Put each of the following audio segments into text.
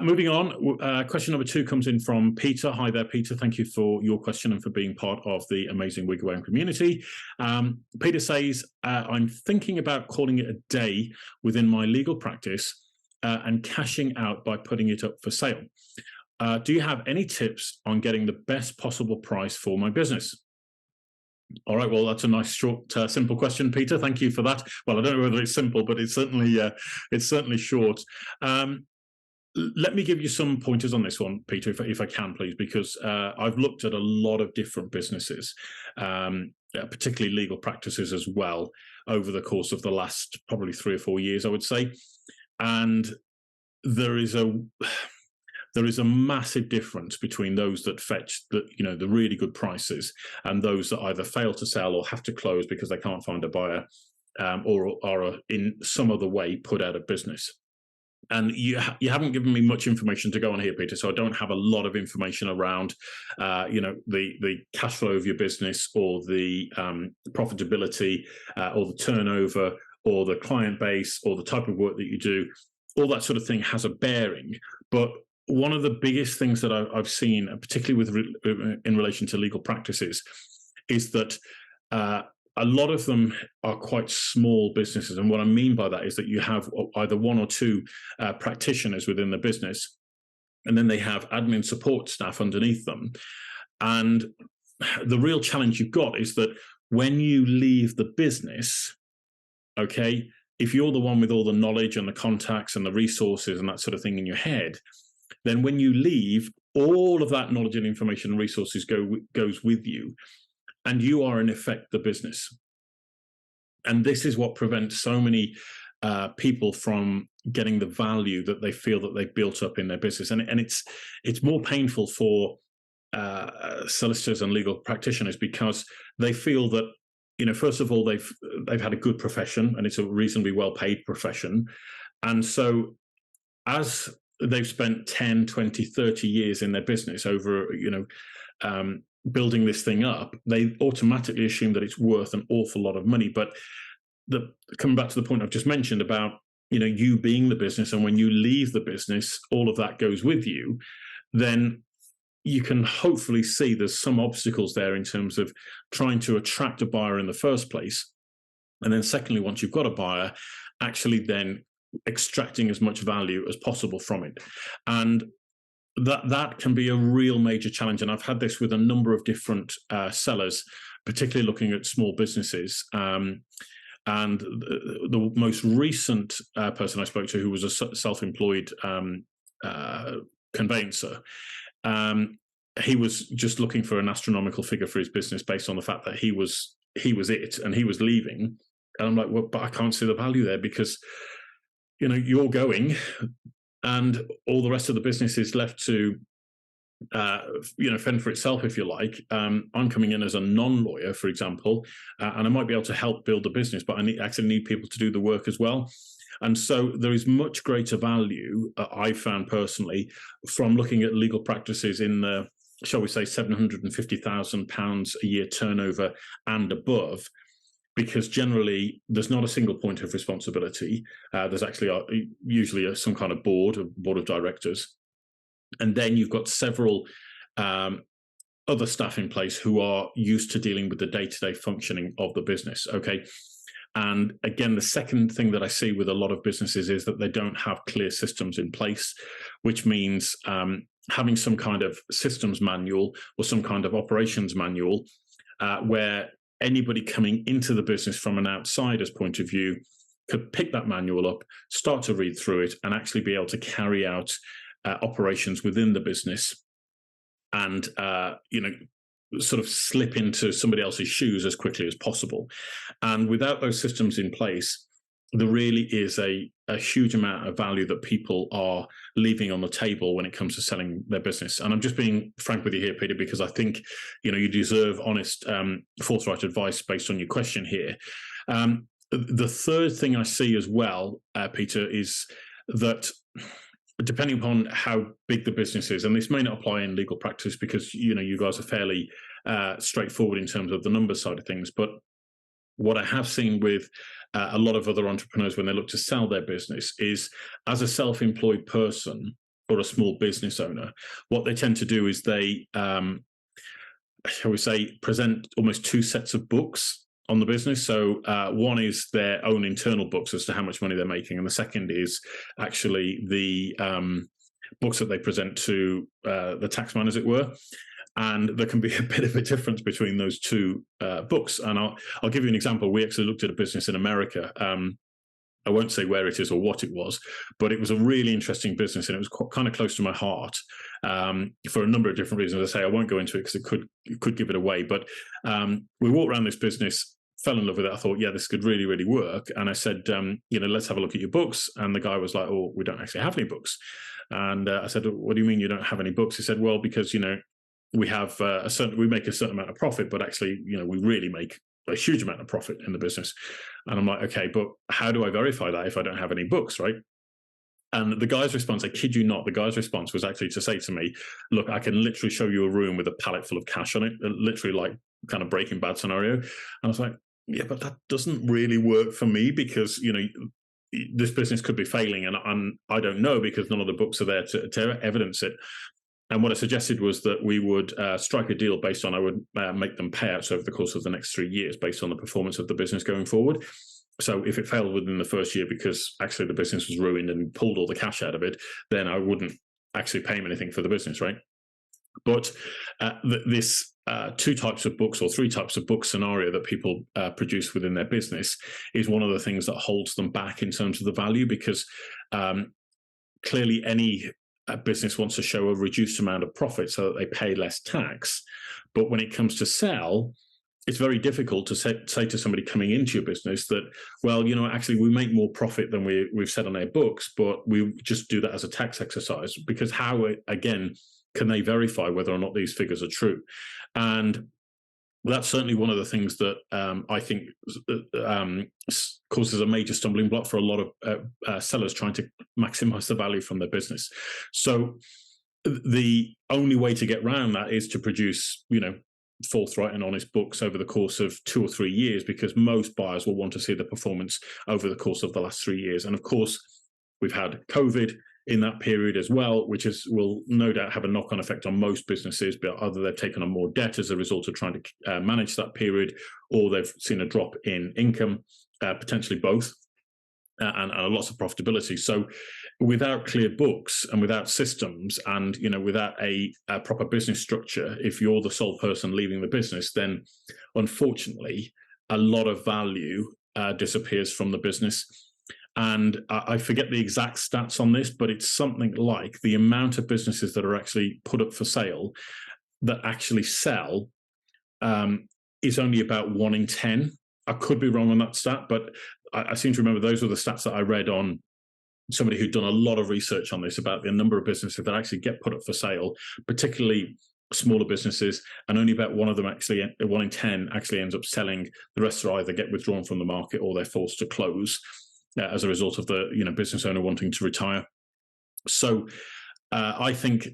Moving on, question number 2 comes in from Peter. Hi there, Peter. Thank you for your question and for being part of the amazing WiggyWam community. Peter says, I'm thinking about calling it a day within my legal practice and cashing out by putting it up for sale. Do you have any tips on getting the best possible price for my business? All right, well, that's a nice, short, simple question, Peter. Thank you for that. Well, I don't know whether it's simple, but it's certainly short. Let me give you some pointers on this one, Peter, if I can, please, because I've looked at a lot of different businesses, particularly legal practices as well, over the course of the last probably 3 or 4 years, I would say. And there is a massive difference between those that fetch the really good prices and those that either fail to sell or have to close because they can't find a buyer, or are in some other way put out of business. And you haven't given me much information to go on here, Peter, so I don't have a lot of information around, the cash flow of your business or the profitability or the turnover or the client base or the type of work that you do. All that sort of thing has a bearing. But one of the biggest things that I've seen, particularly in relation to legal practices, is that a lot of them are quite small businesses. And what I mean by that is that you have either 1 or 2 practitioners within the business, and then they have admin support staff underneath them. And the real challenge you've got is that when you leave the business, okay, if you're the one with all the knowledge and the contacts and the resources and that sort of thing in your head, then when you leave, all of that knowledge and information and resources goes with you. And you are, in effect, the business. And this is what prevents so many people from getting the value that they feel that they've built up in their business. And it's more painful for solicitors and legal practitioners because they feel that, first of all, they've had a good profession and it's a reasonably well-paid profession. And so as they've spent 10, 20, 30 years in their business over, building this thing up, they automatically assume that it's worth an awful lot of money. But coming back to the point I've just mentioned about, you being the business, and when you leave the business, all of that goes with you, then you can hopefully see there's some obstacles there in terms of trying to attract a buyer in the first place. And then secondly, once you've got a buyer, actually then extracting as much value as possible from it. And that can be a real major challenge. And I've had this with a number of different sellers, particularly looking at small businesses. And the most recent person I spoke to, who was a self-employed conveyancer, he was just looking for an astronomical figure for his business based on the fact that he was it and he was leaving. And I'm like, well, but I can't see the value there because, you're going, and all the rest of the business is left to, fend for itself, if you like. I'm coming in as a non-lawyer, for example, and I might be able to help build the business, but I actually need people to do the work as well. And so there is much greater value, I found personally, from looking at legal practices in the, shall we say, £750,000 a year turnover and above, because generally there's not a single point of responsibility. There's actually usually some kind of board of directors. And then you've got several other staff in place who are used to dealing with the day-to-day functioning of the business, okay? And again, the second thing that I see with a lot of businesses is that they don't have clear systems in place, which means having some kind of systems manual or some kind of operations manual where anybody coming into the business from an outsider's point of view could pick that manual up, start to read through it, and actually be able to carry out operations within the business and, sort of slip into somebody else's shoes as quickly as possible. And without those systems in place, there really is a huge amount of value that people are leaving on the table when it comes to selling their business. And I'm just being frank with you here, Peter, because I think, you deserve honest, forthright advice based on your question here. The third thing I see as well, Peter, is that depending upon how big the business is, and this may not apply in legal practice because, you guys are fairly straightforward in terms of the numbers side of things, but what I have seen with a lot of other entrepreneurs when they look to sell their business is, as a self-employed person, or a small business owner, what they tend to do is they, shall we say, present almost two sets of books on the business. So one is their own internal books as to how much money they're making, and the second is actually the books that they present to the taxman, as it were. And there can be a bit of a difference between those two books. And I'll give you an example. We actually looked at a business in America. I won't say where it is or what it was, but it was a really interesting business, and it was kind of close to my heart for a number of different reasons. I say I won't go into it because it could give it away. But we walked around this business, fell in love with it. I thought, yeah, this could really, really work. And I said, let's have a look at your books. And the guy was like, oh, we don't actually have any books. And I said, what do you mean you don't have any books? He said, well, because we have we make a certain amount of profit, but actually, we really make a huge amount of profit in the business. And I'm like, okay, but how do I verify that if I don't have any books, right? And the guy's response, I kid you not, the guy's response was actually to say to me, look, I can literally show you a room with a pallet full of cash on it, literally like kind of Breaking Bad scenario. And I was like, yeah, but that doesn't really work for me because, this business could be failing, and I don't know because none of the books are there to evidence it. And what I suggested was that we would strike a deal based on I would make them payouts over the course of the next 3 years based on the performance of the business going forward. So if it failed within the first year because actually the business was ruined and pulled all the cash out of it, then I wouldn't actually pay him anything for the business, right? But this two types of books or three types of book scenario that people produce within their business is one of the things that holds them back in terms of the value, because clearly any business wants to show a reduced amount of profit so that they pay less tax. But when it comes to sell, it's very difficult to say to somebody coming into your business that, well, actually we make more profit than we've said on our books, but we just do that as a tax exercise, because how, again, can they verify whether or not these figures are true? And that's certainly one of the things that I think causes a major stumbling block for a lot of sellers trying to maximize the value from their business. So the only way to get around that is to produce, forthright and honest books over the course of 2 or 3 years, because most buyers will want to see the performance over the course of the last 3 years. And of course, we've had COVID in that period as well, which will no doubt have a knock-on effect on most businesses, but either they've taken on more debt as a result of trying to manage that period, or they've seen a drop in income, potentially both, and lots of profitability. So without clear books and without systems and, without a proper business structure, if you're the sole person leaving the business, then unfortunately, a lot of value disappears from the business. And I forget the exact stats on this, but it's something like the amount of businesses that are actually put up for sale that actually sell is only about 1 in 10. I could be wrong on that stat, but I seem to remember those were the stats that I read on somebody who'd done a lot of research on this about the number of businesses that actually get put up for sale, particularly smaller businesses, and only about 1 in 10 actually ends up selling. The rest are either get withdrawn from the market or they're forced to close as a result of the business owner wanting to retire. So I think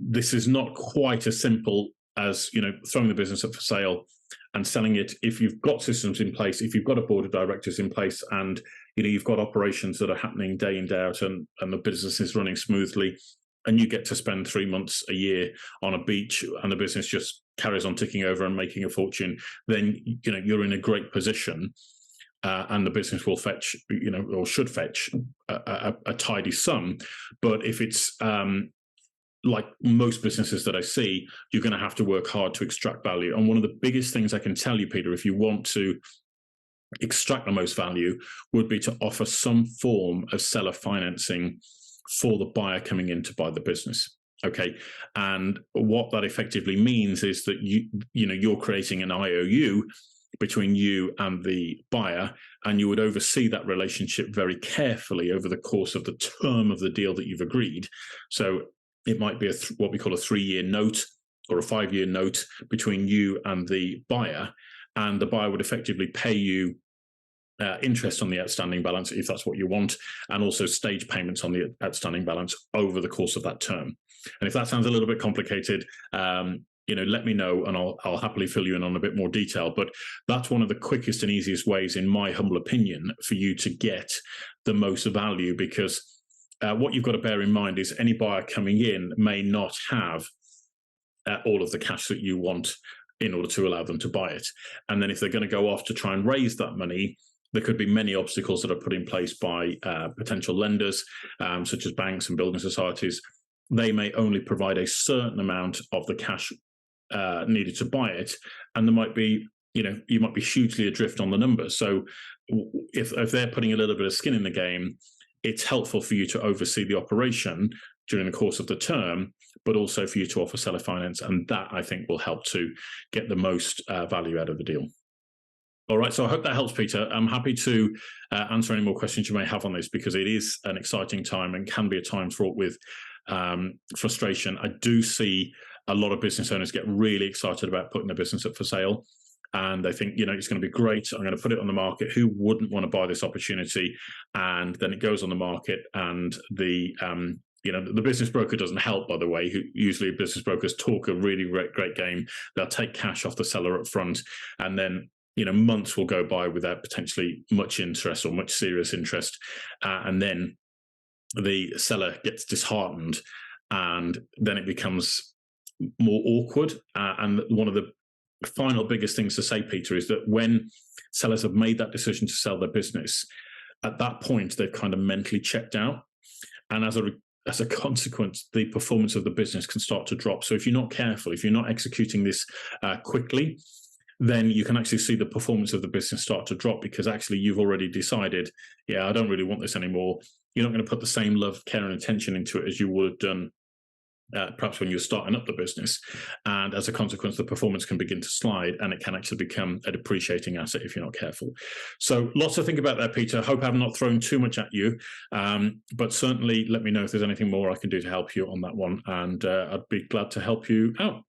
this is not quite as simple as throwing the business up for sale and selling it. If you've got systems in place, if you've got a board of directors in place, and you've got operations that are happening day in, day out, and the business is running smoothly, and you get to spend 3 months a year on a beach and the business just carries on ticking over and making a fortune, then you're in a great position. And the business will fetch, or should fetch a tidy sum. But if it's like most businesses that I see, you're going to have to work hard to extract value. And one of the biggest things I can tell you, Peter, if you want to extract the most value, would be to offer some form of seller financing for the buyer coming in to buy the business. Okay, and what that effectively means is that you're creating an IOU between you and the buyer, and you would oversee that relationship very carefully over the course of the term of the deal that you've agreed. So it might be what we call a 3-year note or a 5-year note between you and the buyer, and the buyer would effectively pay you interest on the outstanding balance if that's what you want, and also stage payments on the outstanding balance over the course of that term. And if that sounds a little bit complicated, let me know, and I'll happily fill you in on a bit more detail. But that's one of the quickest and easiest ways, in my humble opinion, for you to get the most value, because what you've got to bear in mind is any buyer coming in may not have all of the cash that you want in order to allow them to buy it. And then if they're going to go off to try and raise that money, there could be many obstacles that are put in place by potential lenders, such as banks and building societies. They may only provide a certain amount of the cash needed to buy it, and there might be, you might be hugely adrift on the numbers. So if they're putting a little bit of skin in the game, it's helpful for you to oversee the operation during the course of the term, but also for you to offer seller finance, and that, I think, will help to get the most value out of the deal. All right, so I hope that helps, Peter. I'm happy to answer any more questions you may have on this, because it is an exciting time and can be a time fraught with frustration. I do see a lot of business owners get really excited about putting their business up for sale, and they think, it's going to be great. I'm going to put it on the market. Who wouldn't want to buy this opportunity? And then it goes on the market, and the business broker doesn't help, by the way. Who usually business brokers talk a really great game. They'll take cash off the seller up front, and then months will go by without potentially much interest or much serious interest, and then the seller gets disheartened, and then it becomes more awkward. And one of the final biggest things to say, Peter, is that when sellers have made that decision to sell their business, at that point they've kind of mentally checked out, and as a consequence, the performance of the business can start to drop. So if you're not careful, if you're not executing this quickly, then you can actually see the performance of the business start to drop, because actually you've already decided, I don't really want this anymore. You're not going to put the same love, care, and attention into it as you would have done perhaps when you're starting up the business. And as a consequence, the performance can begin to slide, and it can actually become a depreciating asset if you're not careful. So lots to think about there, Peter. Hope I've not thrown too much at you, but certainly let me know if there's anything more I can do to help you on that one, and I'd be glad to help you out.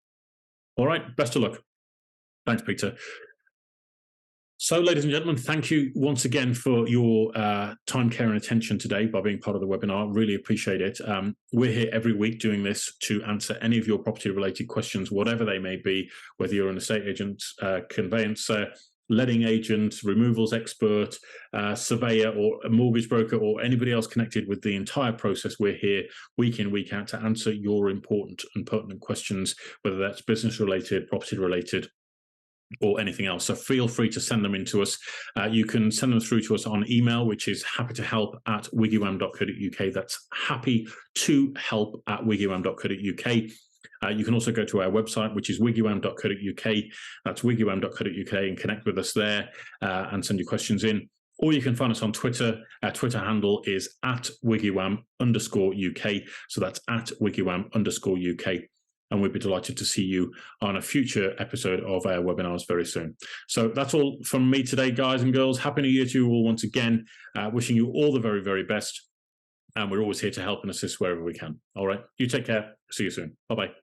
All right, best of luck. Thanks, Peter. So, ladies and gentlemen, thank you once again for your time, care, and attention today by being part of the webinar. Really appreciate it. We're here every week doing this to answer any of your property-related questions, whatever they may be, whether you're an estate agent, conveyancer, letting agent, removals expert, surveyor, or a mortgage broker, or anybody else connected with the entire process. We're here week in, week out to answer your important and pertinent questions, whether that's business-related, property-related, or anything else. So feel free to send them in to us. You can send them through to us on email, which is happytohelp@wiggywam.co.uk. That's happytohelp@wiggywam.co.uk. You can also go to our website, which is wiggywam.co.uk. That's wiggywam.co.uk, and connect with us there and send your questions in. Or you can find us on Twitter. Our Twitter handle is @WiggyWam_UK. So that's @WiggyWam_UK. And we'd be delighted to see you on a future episode of our webinars very soon. So that's all from me today, guys and girls. Happy New Year to you all once again. Wishing you all the very, very best. And we're always here to help and assist wherever we can. All right. You take care. See you soon. Bye-bye.